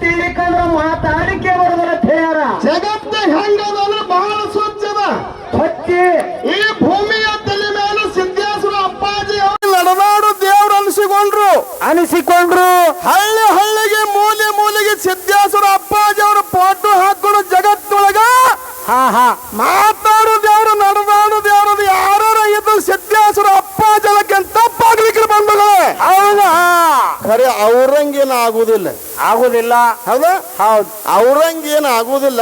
ತಿಳಿಕಂದ್ರ ಮಾತಾಡಿಕೆ ಬರೋದಲ್ಲ ಹೇಳ್ಯಾರ. ಜಗತ್ತ ಹೆಂಗದ ಅಂದ್ರೆ ಬಹಳ ಸ್ವಚ್ಛದ. ಹೊಚ್ಚಿ ಈ ಭೂಮಿಯ ತಲೆ ಮೇಲೆ ಸಿದ್ದೇಶ್ವರ ಅಪ್ಪಾಜಿ ಅವರು ನಡೆದಾಡು ದೇವ್ರು ಅನಿಸಿಕೊಂಡ್ರು. ಹಳ್ಳಿ ಹಳ್ಳಿಗೆ ಮೂಲೆ ಮೂಲೆಗೆ ಸಿದ್ದೇಶ್ವರ ಅಪ್ಪಾಜಿ ಅವರು ಫೋಟೋ ಹಾಕೊಂಡು ಜಗತ್ತೊಳಗ ಮಾತಾಡು ದೇವ್ರು ನಡೆದಾಡು ದೇವ್ರದು ಯಾರು ಇದು ಸಿದ್ದೇಶ್ವರ ಅಪ್ಪಾಜಲಕ್ಕೆ ತಪ್ಪಾಗ್ಲಿಕ್ಕೆ ಬಂದಗಳೇ. ಹೌದಾ? ಖರೆ ಅವ್ರಂಗೇನು ಆಗುದಿಲ್ಲ. ಹೌದಾ? ಹೌದು. ಅವ್ರಂಗೇನು ಆಗುದಿಲ್ಲ.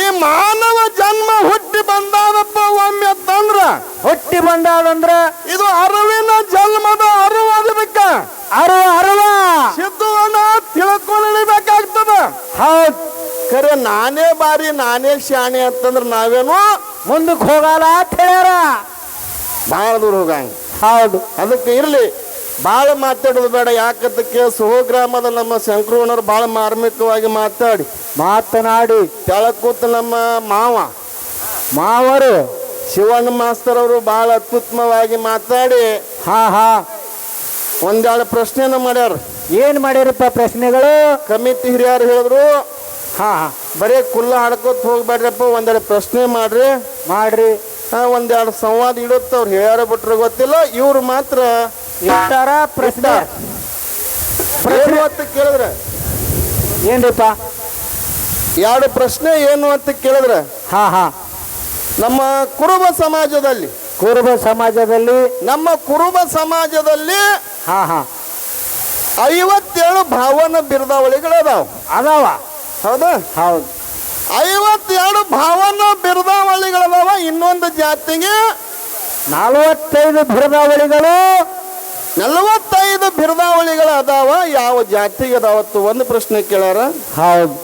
ಈ ಮಾನವ ಜನ್ಮ ಹುಟ್ಟಿ ಬಂದಾದಪ್ಪ ಒಮ್ಮೆ ತಂದ್ರ ಇದು ಅರಿವಿನ ಜನ್ಮದ ಅರಿವಾಗಬೇಕ. ಅರವ ಸಿದ್ಧವನ್ನ ತಿಳ್ಕೊಳ್ಳಬೇಕಾಗ್ತದ. ಹೌದು. ಖರೆ ನಾನೇ ಬಾರಿ ನಾನೇ ಶಾಣೆ ಅಂತಂದ್ರ ನಾವೇನು ಮುಂದಕ್ಕೆ ಹೋಗಲ್ಲ ಅಂತ ಹೇಳ್ಯಾರ. ಬಹಳ ದೂರ ಹೋಗಂಗ. ಹೌದು. ಅದಕ್ಕೆ ಇರ್ಲಿ, ಬಾಳ ಮಾತಾಡೋದು ಬೇಡ. ಯಾಕಂತಕ್ಕೆ ಸ್ವಗ್ರಾಮದ ನಮ್ಮ ಶಂಕರಣ್ಣವ್ರು ಬಹಳ ಮಾರ್ಮಿಕವಾಗಿ ಮಾತನಾಡಿ ತೆಳಗ್ ಕೂತ ನಮ್ಮ ಮಾವರು ಶಿವಣ್ಣ ಮಾಸ್ತರ್ ಅವರು ಬಹಳ ಅತ್ಯುತ್ತಮವಾಗಿ ಮಾತಾಡಿ ಒಂದೆರಡು ಪ್ರಶ್ನೆನ ಮಾಡ್ಯಾರ. ಏನ್ ಮಾಡ್ಯಾರಪ್ಪ ಪ್ರಶ್ನೆಗಳು? ಕಮಿಟಿ ಹಿರಿಯರು ಹೇಳಿದ್ರು ಬರೀ ಕುಲ್ಲ ಹಾಡ್ಕೋತ ಹೋಗ್ಬೇಡ್ರಪ್ಪ, ಒಂದೆರಡು ಪ್ರಶ್ನೆ ಮಾಡ್ರಿ. ಒಂದೆರಡು ಸಂವಾದ ಇಡುತ್ತ ಅವ್ರು ಹೇಳ್ಯಾರ ಬಿಟ್ರೆ ಗೊತ್ತಿಲ್ಲ. ಇವ್ರು ಮಾತ್ರ ಇಷ್ಟಾರ ಪ್ರಶ್ನೆ ಏನು ಅಂತ ಕೇಳಿದ್ರೆ ಏನ್ರಿಪ್ಪ? ಎರಡು ಪ್ರಶ್ನೆ ಏನು ಅಂತ ಕೇಳಿದ್ರೆ ನಮ್ಮ ಕುರುಬ ಸಮಾಜದಲ್ಲಿ ನಮ್ಮ ಕುರುಬ ಸಮಾಜದಲ್ಲಿ 57 ಭಾವನ ಬಿರುದಾವಳಿಗಳು ಅದಾವ. ಹೌದಾ? ಹೌದು. 52 ಭಾವನ ಬಿರುದಾವಳಿಗಳದಾವ. ಇನ್ನೊಂದು ಜಾತಿಗೆ 45 ಬಿರುದಾವಳಿಗಳು ಅದಾವ. ಯಾವ ಜಾತಿಗೆ ಅದಾವತ್ತು ಒಂದು ಪ್ರಶ್ನೆ ಕೇಳ್ಯಾರ. ಹೌದು.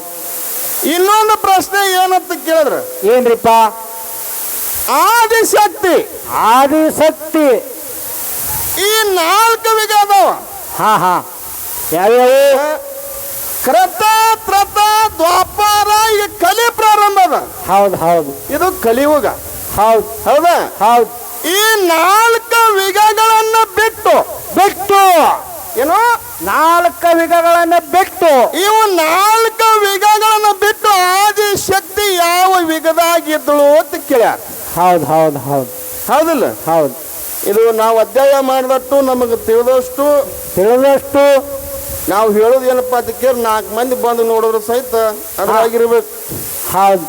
ಇನ್ನೊಂದು ಪ್ರಶ್ನೆ ಏನಂತ ಕೇಳಿದ್ರ ಏನ್ರಿಪ್ಪ? ಆದಿಶಕ್ತಿ ಈ 4 ವಿಧ ಅದಾವ. ಯಾವ್ಯಾವ? ಕೃತ ತ್ರತ ದ್ವಾಪಾರ ಈಗ ಕಲಿ ಪ್ರಾರಂಭ ಅದ. ಹೌದು. ಇದು ಕಲಿಯುಗ. ಹೌದಾ? ಹೌದು. ಈ 4 ವಿಧಗಳನ್ನ ಬಿಟ್ಟು ಏನು 4 ವಿಧಗಳನ್ನ ಬಿಟ್ಟು ಇವು 4 ವಿಧಗಳನ್ನ ಬಿಟ್ಟು ಆದಿಶಕ್ತಿ ಯಾವ ವಿಧದಾಗಿದ್ದಳು ಅಂತ ಕೇಳ್ಯಾರ. ಹೌದಿಲ್ಲ? ಹೌದು. ಇದು ನಾವು ಅಧ್ಯಯನ ಮಾಡಿದಷ್ಟು ನಮಗೆ ತಿಳಿದಷ್ಟು ನಾವು ಹೇಳೋದು ಏನಪ್ಪಾ ಅಂತ ಕೇಳಿ 4 ಮಂದಿ ಬಂದು ನೋಡಿದ್ರು ಸಹಿತ ಅದಾಗಿರ್ಬೇಕು. ಹೌದು.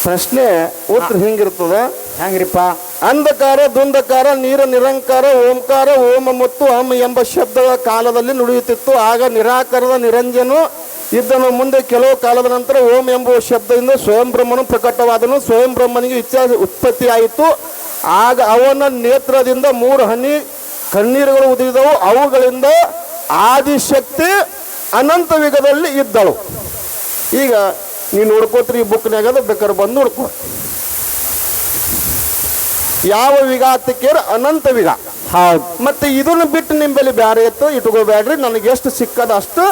ಪ್ರಶ್ನೆ ಉತ್ತರ ಹಿಂಗಿರ್ತದ. ಹೆಂಗ್ರಿಪ್ಪ? ಅಂಧಕಾರ ದುಂಧಕಾರ ನೀರ ನಿರಂಕಾರ ಓಂಕಾರ ಓಂ ಮತ್ತು ಅಂ ಎಂಬ ಶಬ್ದಗಳ ಕಾಲದಲ್ಲಿ ನುಡಿಯುತ್ತಿತ್ತು. ಆಗ ನಿರಾಕಾರದ ನಿರಂಜನು ಇದ್ದನು. ಮುಂದೆ ಕೆಲವು ಕಾಲದ ನಂತರ ಓಂ ಎಂಬುವ ಶಬ್ದದಿಂದ ಸ್ವಯಂ ಬ್ರಹ್ಮನು ಪ್ರಕಟವಾದನು. ಸ್ವಯಂ ಬ್ರಹ್ಮನಿಗೆ ಇಚ್ಛಾ ಉತ್ಪತ್ತಿಯಾಯಿತು. ಆಗ ಅವನ ನೇತ್ರದಿಂದ 3 ಹನಿ ಕಣ್ಣೀರುಗಳು ಉದಿದವು. ಅವುಗಳಿಂದ ಆದಿಶಕ್ತಿ ಅನಂತ ಯುಗದಲ್ಲಿ ಇದ್ದಳು. ಈಗ ನೀವು ನೋಡ್ಕೋತ್ರಿ, ಈ ಬುಕ್ನಾಗದ ಬೇಕಾದ್ರೆ ಬಂದು ನೋಡ್ಕೋ. ಯಾವ ವಿಗ ಅತ್ತಕ್ಕೇರ ಅನಂತ ವಿಗ. ಹೌದು. ಮತ್ತೆ ಇದನ್ನು ಬಿಟ್ಟು ನಿಂಬಲ್ಲಿ ಬ್ಯಾರೆ ಇತ್ತು ಇಟ್ಕೋಬೇಡ್ರಿ, ನನಗೆ ಎಷ್ಟು ಸಿಕ್ಕದ ಅಷ್ಟು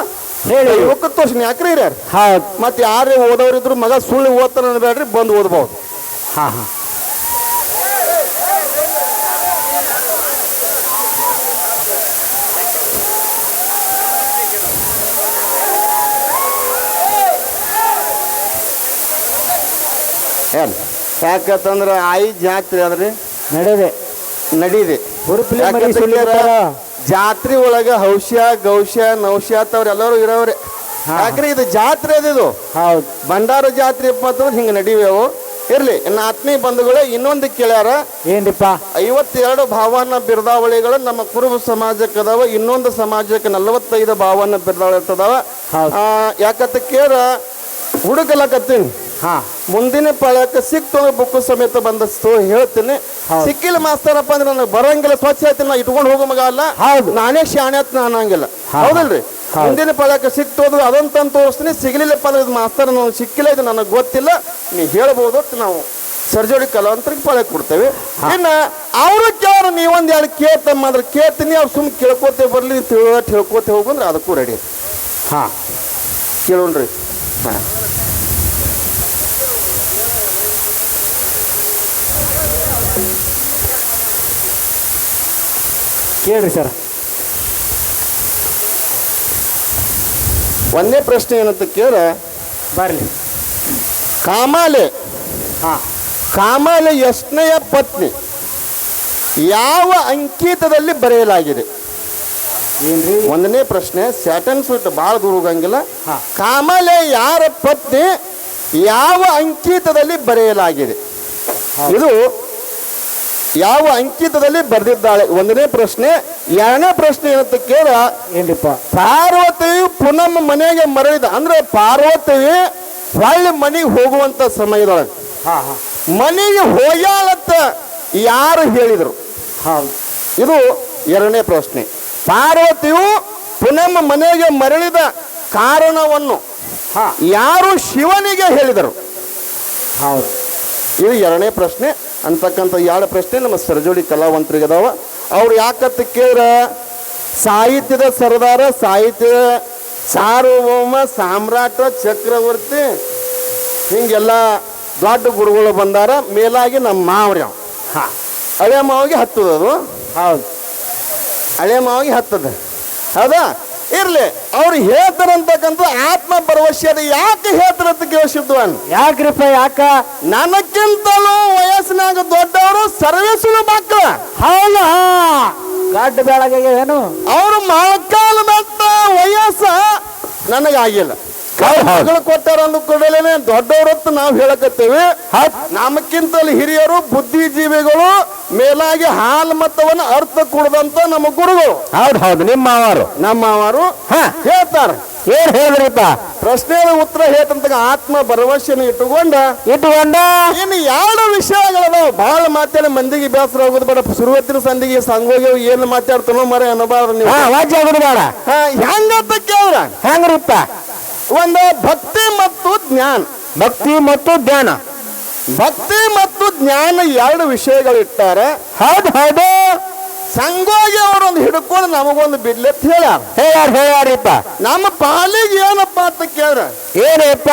ಹೇಳಿ ತೋರ್ಸಿನಿ. ಯಾಕ್ರಿ ಹಿರಿಯರು? ಹೌದು. ಮತ್ತೆ ಯಾರೇ ಓದೋರಿದ್ರು ಮಗ ಸುಳ್ಳು ಓದ್ತಾರ ಅನ್ಬೇಡ್ರಿ, ಬಂದು ಓದ್ಬಹುದು. ಯಾಕಂತಂದ್ರ ಆಯಿ ಜಾತ್ರೆ ಆದ್ರಿ ನಡೀದೆ ಜಾತ್ರೆ ಒಳಗ ಹೌಶ್ಯ ಗೌಶ್ಯ ನೌಶ್ಯ ಅವ್ರೆಲ್ಲರೂ ಇರೋವ್ರೆ. ಯಾಕ್ರಿ ಇದು ಜಾತ್ರೆ ಅದಿದು. ಹೌದು. ಭಂಡಾರ ಜಾತ್ರೆ ಅಂತಂದ್ರೆ ಹಿಂಗ ನಡೀವೇವು. ಇರ್ಲಿ, ಇನ್ನು ಆತ್ಮೀಯ ಬಂಧುಗಳೇ ಇನ್ನೊಂದು ಕೇಳ್ಯಾರ. ಏನ್ರಿಪ್ಪ? 52 ಭಾವನ ಬಿರುದಾವಳಿಗಳು ನಮ್ಮ ಕುರುಬ ಸಮಾಜಕ್ಕೆ ಅದಾವ. ಇನ್ನೊಂದು ಸಮಾಜಕ್ಕೆ 45 ಭಾವನ ಬಿರುದಾವಳಿ ಇರ್ತದಾವ. ಯಾಕಂತ ಕೇಳ ಹುಡುಕಲಕತ್ತೀನಿ. ಮುಂದಿನ ಪಾಳ್ಯಕ್ಕೆ ಸಿಕ್ತು ಬುಕ್ಕು ಸಮೇತ ಬಂದಸ್ತು ಹೇಳ್ತೀನಿ. ಸಿಕ್ಕಿಲ್ಲ ಮಾಸ್ತರಪ್ಪ ಅಂದ್ರೆ ನನಗೆ ಬರಂಗಿಲ್ಲ, ಸ್ವಚ್ಛ ಹೇಳ್ತೀನಿ, ನಾ ಇಟ್ಕೊಂಡು ಹೋಗೋ ಮಗ ಅಲ್ಲ. ನಾನೇ ಶಾಣೆ ಅಂತ ಅನ್ನಂಗಿಲ್ಲ. ಹೌದಲ್ರಿ? ಮುಂದಿನ ಪಾಳ್ಯಕ್ಕೆ ಸಿಕ್ತೋದು ಅದಂತ ತೋರಿಸ್ತೀನಿ. ಸಿಗ್ಲಿಲ್ಲಪ್ಪ ಅಂದ್ರೆ ಇದು ಮಾಸ್ತರ್ ನನಗೆ ಸಿಕ್ಕಿಲ್ಲ, ಇದು ನನಗೆ ಗೊತ್ತಿಲ್ಲ, ನೀವು ಹೇಳ್ಬೋದು. ನಾವು ಸರ್ಜೋಡಿ ಕಲಾವಂತರಿಗೆ ಪಾಳೆ ಕೊಡ್ತೇವೆ. ಇನ್ನು ಅವರು ಕೇಳೋರು ನೀವೊಂದು ಎರಡು ಕೇಳ್ತಮ್ಮ ಅಂದ್ರೆ ಕೇಳ್ತೀನಿ, ಅವ್ರು ಸುಮ್ಮನೆ ಕೇಳ್ಕೋತೇ ಬರಲಿ, ಹೇಳ್ಕೋತೆ ಹೋಗಂದ್ರೆ ಅದಕ್ಕೂ ರೆಡಿ. ಹಾಂ ಕೇಳೋಣ್ರಿ. ಹಾಂ ಕೇಳ್ರಿ ಸರ್. ಒಂದೇ ಪ್ರಶ್ನೆ ಏನಂತ ಕೇಳ, ಬರಲಿ. ಕಾಮಾಲೆ ಹಾಂ ಕಾಮಾಲೆ ಎಷ್ಟನೆಯ ಪತ್ನಿ, ಯಾವ ಅಂಕಿತದಲ್ಲಿ ಬರೆಯಲಾಗಿದೆ? ಏನ್ರಿ? ಒಂದನೇ ಪ್ರಶ್ನೆ, ಸ್ಯಾಟನ್ ಸುಟ್ಟು ಭಾಳ ದೂರ ಹೋಗಂಗಿಲ್ಲ. ಹಾ. ಕಾಮಾಲೆ ಯಾರ ಪತ್ನಿ, ಯಾವ ಅಂಕಿತದಲ್ಲಿ ಬರೆಯಲಾಗಿದೆ? ಇದು ಯಾವ ಅಂಕಿತದಲ್ಲಿ ಬರೆದಿದ್ದಾಳೆ? ಒಂದನೇ ಪ್ರಶ್ನೆ. ಎರಡನೇ ಪ್ರಶ್ನೆ ಏನಂತ ಕೇಳ, ಏನ್ರಿಪ್ಪ? ಪಾರ್ವತಿಯು ಪುನಃ ಮನೆಗೆ ಮರಳಿದ ಅಂದ್ರೆ ಪಾರ್ವತಿ ಹೊಳ್ಳಿ ಮನೆಗೆ ಹೋಗುವಂತ ಸಮಯದೊಳಗೆ ಹಾಂ ಹಾಂ ಮನೆಗೆ ಹೋಗ್ಯಾಳತ್ತ ಯಾರು ಹೇಳಿದರು? ಹೌದು. ಇದು ಎರಡನೇ ಪ್ರಶ್ನೆ. ಪಾರ್ವತಿಯು ಪುನಃ ಮನೆಗೆ ಮರಳಿದ ಕಾರಣವನ್ನು ಹಾಂ ಯಾರು ಶಿವನಿಗೆ ಹೇಳಿದರು? ಹೌದು. ಇದು ಎರಡನೇ ಪ್ರಶ್ನೆ. ಅಂತಕ್ಕಂಥ ಎರಡು ಪ್ರಶ್ನೆ ನಮ್ಮ ಸರ್ಜೋಡಿ ಕಲಾವಂತರಿಗೆ ಅದಾವ. ಅವ್ರು ಯಾಕಂತ ಕೇಳಿದ್ರ, ಸಾಹಿತ್ಯದ ಸರದಾರ, ಸಾಹಿತ್ಯದ ಸಾರ್ವಭೌಮ, ಸಾಮ್ರಾಟ, ಚಕ್ರವರ್ತಿ, ಹಿಂಗೆಲ್ಲ ದೊಡ್ಡ ಗುರುಗಳು ಬಂದಾರ. ಮೇಲಾಗಿ ನಮ್ಮ ಮಾವ್ರಿ ಅವ. ಹಾಂ ಹಳೆ ಮಾವಿಗೆ ಹತ್ತದದು. ಹೌದು. ಹಳೆ ಮಾವಿಗೆ ಹತ್ತದ. ಹೌದಾ? ಇರ್ಲಿ, ಅವ್ರು ಹೇಳ್ತಾರಂತಕ್ಕಂಥ ಆತ್ಮ ಭರವಸೆ ಯಾಕೆ ಹೇಳ್ತಾರಂತ ಕೇಳಿಸಿದ್ವನ್? ಯಾಕ್ರಿಪ್ಪ? ಯಾಕ? ನನಕ್ಕಿಂತಲೂ ವಯಸ್ಸಿನಾಗ ದೊಡ್ಡವರು ಸರ್ವೇಸು ಮಕ್ಕಳ. ಹೌದಾ? ಗಡ್ಡ ಬೆಳಗ್ಗೆ ಏನು? ಅವರು ಮೊಳಕಾಲು ಬೆಟ್ಟ ವಯಸ್ಸ ನನಗಾಗಿಲ್ಲ. ಮಗಳು ಕೊಟ್ಟಾರ ಅಂದ ಕೂಡಲೇನೆ ದೊಡ್ಡವರತ್ತು ನಾವು ಹೇಳಕತ್ತೇವೆ. ನಮಕ್ಕಿಂತಲೂ ಹಿರಿಯರು, ಬುದ್ಧಿಜೀವಿಗಳು, ಮೇಲಾಗಿ ಹಾಲು ಮತವನ್ನು ಅರ್ಥ ಕೊಡದಂತ ನಮ್ಮ ಗುರುಗಳು. ಹೌದು ಹೌದು. ನಿಮ್ಮ ನಮ್ಮವರು ಹೇಳ್ತಾರ. ಏನ್ ಹೇಳಿದ್ರಿಪ್ಪ? ಪ್ರಶ್ನೆಯ ಉತ್ತರ ಹೇಳ್ತಂತ ಆತ್ಮ ಭರವಸೆನ ಇಟ್ಟುಕೊಂಡ ಇನ್ನು ಎರಡು ವಿಷಯಗಳದಾವ. ಬಹಳ ಮಾತಾಡಿ ಮಂದಿಗೆ ಬೇಸರ ಹೋಗೋದು ಬೇಡ. ಶುರುವತ್ತಿನ ಸಂದಿಗೆ ಸಂಗೋಗಿ ಏನು ಮಾತಾಡ್ತಾನೋ ಮರೆ ಅನ್ನಬಾರ್ದು ನೀವು. ಬೇಡ. ಹೆಂಗಂತ ಕೇಳ್ರ? ಹೆಂಗ್ರಿಪ್ಪ? ಒಂದು ಭಕ್ತಿ ಮತ್ತು ಜ್ಞಾನ. ಭಕ್ತಿ ಮತ್ತು ಧ್ಯಾನ. ಭಕ್ತಿ ಮತ್ತು ಜ್ಞಾನ ಎರಡು ವಿಷಯಗಳು ಇಟ್ಟಾರೆ. ಹೌದು ಹೌದು. ಸಂಗೋಗಿ ಅವರೊಂದು ಹಿಡ್ಕೊಂಡು ನಮಗೊಂದು ಬಿಡ್ಲೆತ್ ಹೇಳ್ಯಾರಿಪ್ಪ. ನಮ್ಮ ಪಾಲಿಗೆ ಏನಪ್ಪ ಅಂತ ಕೇಳ್ರ, ಏನಪ್ಪ?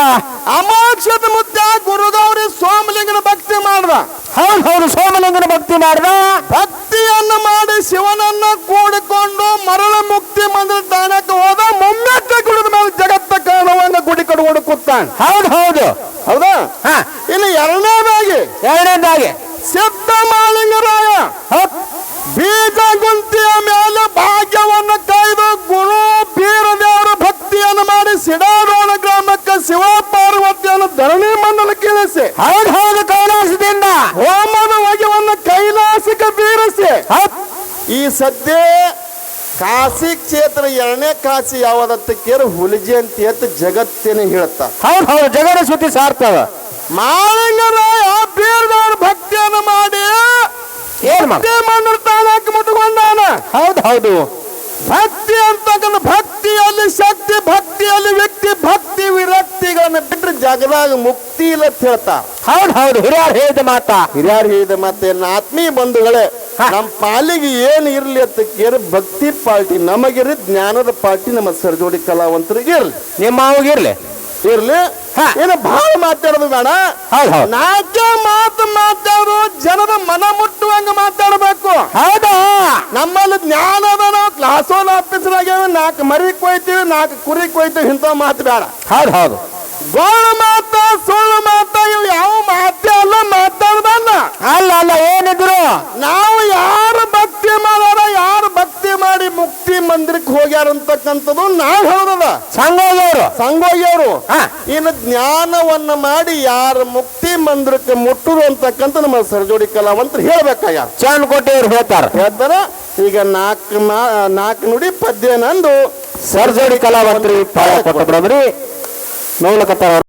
ಅಮೋಕ್ಷದ ಮುದ್ದ ಗುರುಗೌರಿ ಸೋಮಲಿಂಗನ ಭಕ್ತಿ ಮಾಡ್ದ. ಹೌದು ಹೌದು. ಸೋಮಲಿಂಗನ ಭಕ್ತಿ ಮಾಡ್ದ. ಭಕ್ತಿಯನ್ನು ಮಾಡಿ ಶಿವನನ್ನ ಕೂಡಿಕೊಂಡು ಮರಳ ಮುಕ್ತಿ ಮಂದಿರ ತಾಣಕ್ಕೆ ಹೋದ. ಮೊಮ್ಮೆತ್ತ ಕುಡಿದ ಮೇಲೆ ಜಗತ್ತ ಕಾಣುವಂಗ ಗುಡಿ ಕಟ್ಕೊಂಡು ಕೂತಾನ. ಹೌದು ಹೌದು. ಹೌದಾ? ಇನ್ನು ಎರಡನೇದಾಗಿ ಸಿದ್ಧ ಮಾಲಿಂಗರಾಯ ಬೀಜ ಗುಂತಿಯ ಮೇಲೆ ಭಾಗ್ಯವನ್ನು ಕಾಯ್ದು ಗುರು ಬೀರದೇವರ ಭಕ್ತಿಯನ್ನು ಮಾಡಿ ಸಿಡಾರೋಣ ಗ್ರಾಮಕ್ಕೆ ಶಿವ ಪಾರ್ವತಿಯನ್ನು ಧರಣಿ ಮಂಡಲಕ್ಕೆ ಇಳಿಸಿ. ಹೌದು ಹೌದು. ಕೈಲಾಸದಿಂದ ಹೋಮದ ಹೊಗೆಯನ್ನು ಕೈಲಾಸಕ್ಕೆ ಬೀರಿಸಿ. ಈ ಸದ್ಯ ಕಾಶಿ ಕ್ಷೇತ್ರ ಎರಡನೇ ಕಾಶಿ ಯಾವದತ್ತ ಕೇಳಿ ಹುಲಿಜಿ ಅಂತ ಎತ್ತು ಜಗತ್ತೇನೆ ಹೇಳ್ತಾ. ಹೌದು ಹೌದು. ಜಗದ ಸುದ್ದಿ ಸಾರ್ತವ. ಮಾಲಿಂಗರಾಯ ಬೀರದೇವರ ಭಕ್ತಿಯನ್ನು ಮಾಡಿ ಏನ್ ಮಂದಿರ ತಾಣಕ್ಕೆ ಮುಟ್ಟುಕೊಂಡಾನ. ಹೌದು ಹೌದು. ಭಕ್ತಿ ಅಂತಕ್ಕಂಥ ಭಕ್ತಿಯಲ್ಲಿ ಶಕ್ತಿ, ಭಕ್ತಿಯಲ್ಲಿ ವ್ಯಕ್ತಿ, ಭಕ್ತಿ ವಿರಕ್ತಿಗಳನ್ನ ಬಿಟ್ಟರೆ ಜಗದಾಗ ಮುಕ್ತಿ ಇಲ್ಲ ಅಂತ ಹೇಳ್ತಾ. ಹೌದು ಹೌದು. ಹಿರಿಯರು ಹೇಳಿದ ಮಾತಾ. ಹಿರಿಯರು ಹೇಳಿದ ಮಾತೇನ ಆತ್ಮೀಯ ಬಂಧುಗಳೇ, ನಮ್ಮ ಪಾಲಿಗೆ ಏನು ಇರ್ಲಿ ಅಂತ ಕೇಳಿ ಭಕ್ತಿ ಪಾರ್ಟಿ ನಮಗಿರ್ಲಿ, ಜ್ಞಾನದ ಪಾರ್ಟಿ ನಮ್ಮ ಸರ್ಜೋಡಿ ಕಲಾವಂತರಿಗೆ ಇರ್ಲಿ, ನಿಮ್ಮ ಅವಾಗಿರ್ಲಿ ಇರ್ಲಿ. ಏನು ಬಹಳ ಮಾತಾಡೋದು ಬೇಡ. ನಾಲ್ಕೇ ಮಾತು ಮಾತಾಡೋ ಜನದ ಮನ ಮುಟ್ಟುವಂಗ ಮಾತಾಡಬೇಕು. ಹೌದಾ? ನಮ್ಮಲ್ಲಿ ಜ್ಞಾನ ಅದ. ನಾವು ಕ್ಲಾಸ್ ಒನ್ ಆಫೀಸರ್ ಆಗ್ಯಾವ, 4 ಮರಿ ಕೊಯ್ತೀವಿ, 4 ಕುರಿ ಕೊಯ್ತೀವಿ. ಇಂಥ ಮಾತು ಬೇಡ. ಹೌದು ಹೌದು. ಗೋಳ ಮಾತ, ಸುಳ್ಳು ಮಾತ, ಇವು ಯಾವ ಮಾತೇ ಅಲ್ಲ ಮಾತಾಡ್ದಲ್ಲ. ಅಲ್ಲ ಅಲ್ಲ. ಏನಿದ್ರು ನಾವು ಯಾರು ಭಕ್ತಿ ಮಾಡ್ಯಾರ, ಯಾರು ಭಕ್ತಿ ಮಾಡಿ ಮುಕ್ತಿ ಮಂದಿರಕ್ಕೆ ಹೋಗ್ಯಾರ ಅಂತಕ್ಕಂಥದ್ದು ನಾವು ಹೇಳೋದ. ಸಂಗೋಗಿಯವರು ಇನ್ನು ಜ್ಞಾನವನ್ನ ಮಾಡಿ ಯಾರು ಮುಕ್ತಿ ಮಂದಿರಕ್ಕೆ ಮುಟ್ಟುದು ಅಂತಕ್ಕಂಥ ನಮ್ಮ ಸರ್ಜೋಡಿ ಕಲಾವಂತರು ಹೇಳ್ಬೇಕಾಗ್ಯಾರ. ಚಾನ್ಕೋಟೆಯವರು ಹೇಳ್ತಾರ. ಈಗ 4 ನುಡಿ ಪದ್ಯ ನಂದು ಸರ್ಜೋಡಿ ಕಲಾವಂತರು ನೋಡ್ಲಕತ್ತಾರ.